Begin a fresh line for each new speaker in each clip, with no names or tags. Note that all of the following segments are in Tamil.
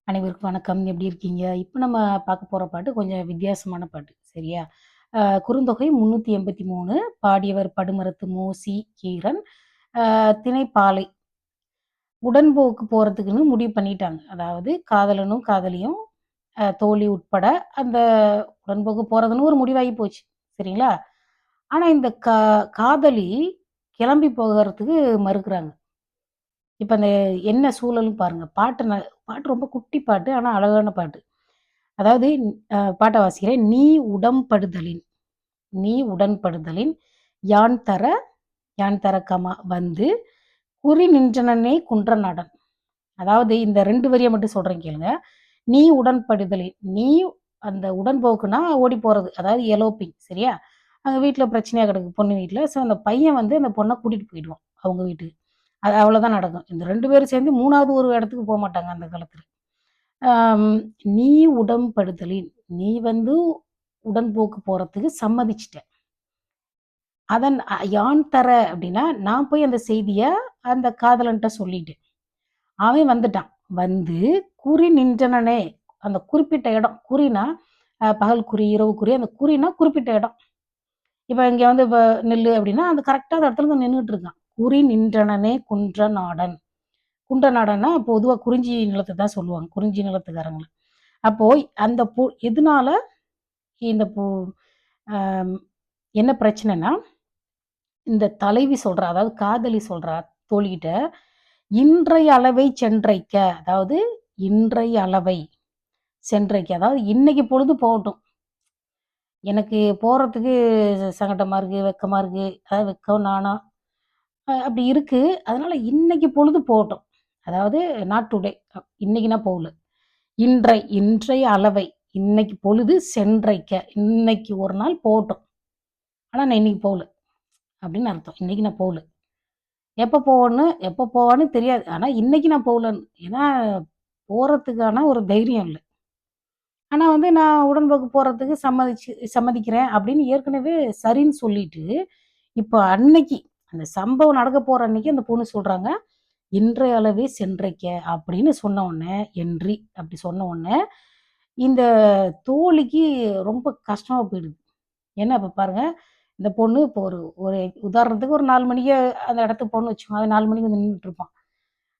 அனைவருக்கும் வணக்கம். எப்படி இருக்கீங்க? இப்ப நம்ம பார்க்க போற பாட்டு கொஞ்சம் வித்தியாசமான பாட்டு. சரியா? குறுந்தொகை 383 பாடியவர் படுமரத்து மு.சி. கீரன். திணைப்பாலை. உடன்போக்கு போறதுக்குன்னு முடிவு பண்ணிட்டாங்க. அதாவது காதலனும், காதலியும் தோழி உட்பட அந்த உடன்போக்கு போறதுன்னு ஒரு முடிவாகி போச்சு. சரிங்களா? ஆனா இந்த காதலி கிளம்பி போகறதுக்கு மறுக்கிறாங்க. இப்ப அந்த என்ன சூழல்ன்னு பாருங்க. பாட்டு ரொம்ப குட்டி பாட்டு. ஆனா அழகான பாட்டு. அதாவது பாட்ட வாசிக்கிறேன். நீ உடன்படுதலின் யான் தர யான் தர வந்து குறி நின்றனனே குன்றநாடன். அதாவது இந்த 2 வரிய மட்டும் சொல்றேன் கேளுங்க. நீ உடன்படுதலின் நீ அந்த உடன்போக்குன்னா ஓடி போறது. அதாவது எலோப்பிங் சரியா? அங்க வீட்ல பிரச்சனையா கிடக்கு பொண்ணு வீட்ல. ஸோ அந்த பையன் வந்து அந்த பொண்ண கூட்டிட்டு போயிடுவான் அவங்க வீட்டுக்கு. அது அவ்வளோதான் நடக்கும். இந்த 2 பேரும் சேர்ந்து 3வது ஒரு இடத்துக்கு போமாட்டாங்க அந்த காலத்துல. ஆம், நீ உடன்படுதலின் நீ வந்து உடன்போக்கு போறதுக்கு சம்மதிச்சுட்ட. அதன் யான் தர அப்படின்னா, நான் போய் அந்த செய்திய அந்த காதலன்ட்ட சொல்லிட்டேன். அவன் வந்துட்டான். வந்து குறி நின்றனனே அந்த குறிப்பிட்ட இடம். குறினா பகல் குறி, இரவு குறி. அந்த குறினா குறிப்பிட்ட இடம். இப்ப இங்க வந்து நில்லு அப்படின்னா, அந்த கரெக்ட்டா அந்த இடத்துல வந்து நின்னுட்டு இருக்கான். குறி நின்றனனே குன்ற நாடன். குன்ற நாடன்னா பொதுவா குறிஞ்சி நிலத்த தான் சொல்லுவாங்க. குறிஞ்சி நிலத்துக்காரங்கள. அப்போ அந்த எதனால இந்த அம் என்ன பிரச்சனைன்னா, இந்த தலைவி சொல்றா, அதாவது காதலி சொல்றா தோழிகிட்ட, "இன்றைய அளவை சென்றைக்க" அதாவது இன்றைய அளவை சென்றைக்க. அதாவது இன்னைக்கு பொழுது போகட்டும். எனக்கு போறதுக்கு சங்கட்டமா இருக்கு, வெட்கமா இருக்கு. அதாவது வெட்கம், நாணம் அப்படி இருக்கு. அதனால இன்னைக்கு பொழுது போகட்டும். அதாவது நாட் டுடே. இன்னைக்கு நான் போகல. இன்றைய அளவை, இன்னைக்கு பொழுது சென்றைக்க. இன்னைக்கு ஒரு நாள் போகட்டும். ஆனா நான் இன்னைக்கு போகல. அப்படின்னு அர்த்தம். இன்னைக்கு நான் போகல. எப்ப போவான்னு தெரியாது. ஆனா இன்னைக்கு நான் போகலன்னு. ஏன்னா போறதுக்கான ஒரு தைரியம் இல்ல. ஆனா வந்து நான் உடன்போக்கு போறதுக்கு சம்மதிக்கிறேன் அப்படின்னு ஏற்கனவே சரின்னு சொல்லிட்டு, இப்ப அன்னைக்கு அந்த சம்பவம் நடக்க போற அன்னைக்கு அந்த பொண்ணு சொல்றாங்க, "இன்றைய அளவே சென்றைக்க" அப்படின்னு சொன்ன உடனே, அப்படி சொன்ன உடனே, இந்த தோழிக்கு ரொம்ப கஷ்டமா போயிடுது. ஏன்னா இப்ப பாருங்க, இந்த பொண்ணு இப்போ ஒரு ஒரு உதாரணத்துக்கு ஒரு 4 மணிக்கு அந்த இடத்துக்கு போணும்னு வச்சுக்கோங்க. அவன் 4 மணிக்கு வந்து நின்னுட்டு இருப்பான்.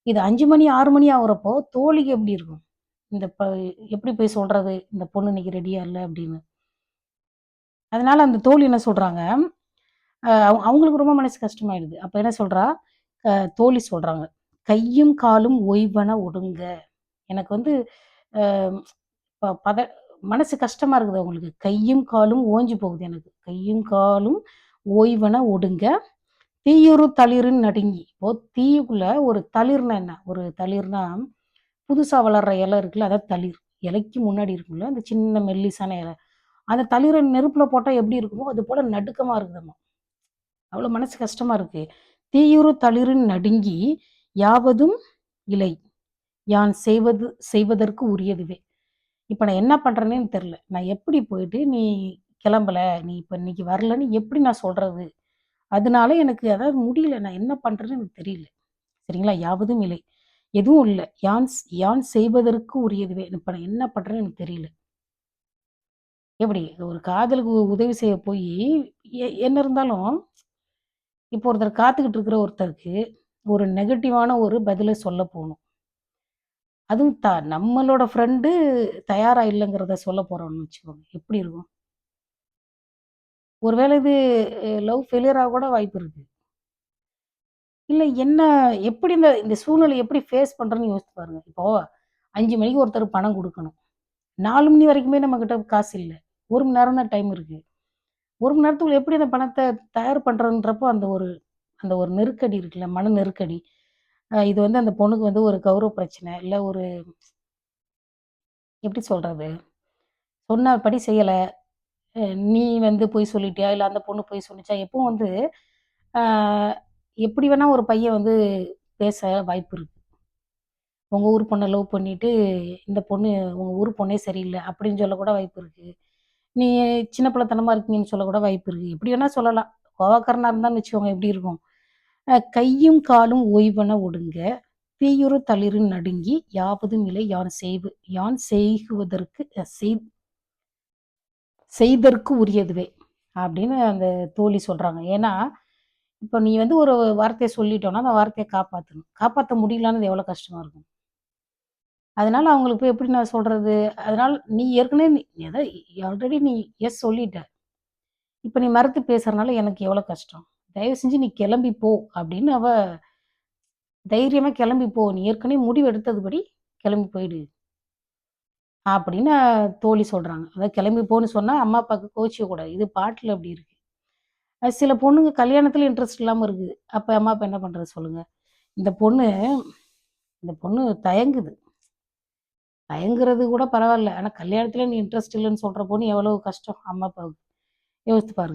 இது 5 மணி, 6 மணி ஆகுறப்போ தோழிக்கு எப்படி இருக்கும்? இந்த எப்படி போய் சொல்றது? இந்த பொண்ணு இன்னைக்கு ரெடியா இல்ல அப்படின்னு. அதனால அந்த தோழி என்ன சொல்றாங்க, அவங்களுக்கு ரொம்ப மனசு கஷ்டமாயிடுது. அப்ப என்ன சொல்றா, தோழி சொல்றாங்க, "கையும் காலும் ஓய்வன ஒடுங்க." எனக்கு வந்து அ ப பத மனசு கஷ்டமா இருக்குது அவங்களுக்கு. கையும் காலும் ஓஞ்சு போகுது எனக்கு. கையும் காலும் ஓய்வன ஒடுங்க, தீயுறு தளிரின் நடுங்கி. இப்போ தீக்குள்ள ஒரு தளிர்னா என்ன? ஒரு தளிர்னா, புதுசா வளர்ற இலை இருக்குல்ல, அதான் தளிர். இலைக்கு முன்னாடி இருக்கும்ல, அந்த சின்ன மெல்லிசான இலை. அந்த தளிர நெருப்புல போட்டா எப்படி இருக்குமோ, அது போல நடுக்கமா இருக்குதாம்மா. அவ்வளோ மனசு கஷ்டமா இருக்கு. "தீயுறு தளிரின் நடுங்கி, யாவதும் இலை. யான் செய்வதற்கு உரியதுவே." இப்ப நான் என்ன பண்றேன்னே எனக்கு தெரியல. நான் எப்படி போயிட்டு, "நீ கிளம்பல, நீ இப்ப இன்னைக்கு வரலன்னு எப்படி நான் சொல்றது?" அதனால எனக்கு அதாவது முடியல. நான் என்ன பண்றேன்னு எனக்கு தெரியல. சரிங்களா? யாவதும் இல்லை. எதுவும் இல்ல. யான் செய்வதற்கு உரியதுவே. இப்ப நான் என்ன பண்றேன்னு எனக்கு தெரியல. எப்படி? ஒரு காதலுக்கு உதவி செய்ய போயி, என்ன இருந்தாலும், இப்போ ஒருத்தர் காத்துக்கிட்டு இருக்கிற ஒருத்தருக்கு, ஒரு நெகட்டிவான ஒரு பதில சொல்ல போணும். அதுவும் நம்மளோட ஃப்ரெண்டு தயாரா இல்லங்கிறத சொல்ல போறோம்னு வச்சுக்கோங்க. எப்படி இருக்கும்? ஒருவேள இது லவ் ஃபெயிலியர் ஆக கூட வாய்ப்பு இருக்கு. இல்ல என்ன எப்படி இந்த இந்த சூழ்நிலைய எப்படி ஃபேஸ் பண்றேன்னு யோசிச்சு பாருங்க. இப்போ 5 மணிக்கு ஒருத்தர் பணம் குடுக்கணும். 4 மணி வரைக்குமே நம்மகிட்ட காசு இல்ல. 1 மணி நேரம் தான் டைம் இருக்கு. 1 மணி நேரத்துக்குள்ள எப்படி அந்த பணத்த தயார் பண்றதுன்றப்போ அந்த ஒரு நெருக்கடி இருக்குல்ல, மன நெருக்கடி. இது வந்து அந்த பொண்ணுக்கு வந்து ஒரு கௌரவ பிரச்சனை, இல்ல ஒரு எப்படி சொல்றது? சொன்னபடி செய்யல. அ நீ வந்து பொய் சொல்லிட்டியா? இல்ல அந்த பொண்ணு பொய் சொல்லுச்சா? எப்பவும் வந்து ஆ எப்படி வேணா ஒரு பையன் வந்து பேச வாய்ப்பு இருக்கு. உங்க ஊர் பொண்ண லவ் பண்ணிட்டு, இந்த பொண்ணு உங்க ஊர் பொண்ணே சரியில்ல அப்படின்னு சொல்ல கூட வாய்ப்பு இருக்கு. நீ சின்ன பிள்ளைத்தனமா இருக்கீங்கன்னு சொல்ல கூட வாய்ப்பு இருக்கு. எப்படி வேணா சொல்லலாம். கோவக்காரனா இருந்தான்னு வச்சுக்கோங்க எப்படி இருக்கும்? கையும் காலும் ஓய்வன ஒடுங்க. தீயுறு தளிரின் நடுங்கி யாவதும் இல்லை யான் செய்குவதற்கு செய்தற்கு உரியதுவே அப்படின்னு அந்த தோழி சொல்றாங்க. ஏன்னா இப்போ நீ வந்து ஒரு வார்த்தையை சொல்லிட்டோம்னா அந்த வார்த்தையை காப்பாற்றணும். காப்பாற்ற முடியலன்னு எவ்வளோ கஷ்டமா இருக்கும். அதனால அவங்களுக்கு போய் எப்படி நான் சொல்றது? அதனால நீ ஏற்கனவே ஆல்ரெடி நீ எஸ் சொல்லிட்ட. இப்ப நீ மறுத்து பேசுறனால எனக்கு எவ்வளோ கஷ்டம். தயவு செஞ்சு நீ கிளம்பி போ அப்படின்னு அவ தைரியமா கிளம்பி போ. நீ ஏற்கனவே முடிவு எடுத்ததுபடி கிளம்பி போயிடு. அப்படின்னு தோழி சொல்றாங்க. அதாவது கிளம்பி போன்னு சொன்னா அம்மா அப்பாவுக்கு கோச்சிக்க கூடாது. இது பாட்டுல அப்படி இருக்கு. சில பொண்ணுங்க கல்யாணத்துல இன்ட்ரெஸ்ட் இல்லாம இருக்குது. அப்ப அம்மா அப்பா என்ன பண்றது சொல்லுங்க? இந்த பொண்ணு இந்த பொண்ணு தயங்குது. தயங்குறது கூட பரவாயில்ல. ஆனா கல்யாணத்துல நீ இன்ட்ரெஸ்ட் இல்லைன்னு சொல்ற பொண்ணு எவ்வளவு கஷ்டம் அம்மா அப்பாவுக்கு. யோசித்து பாருங்க.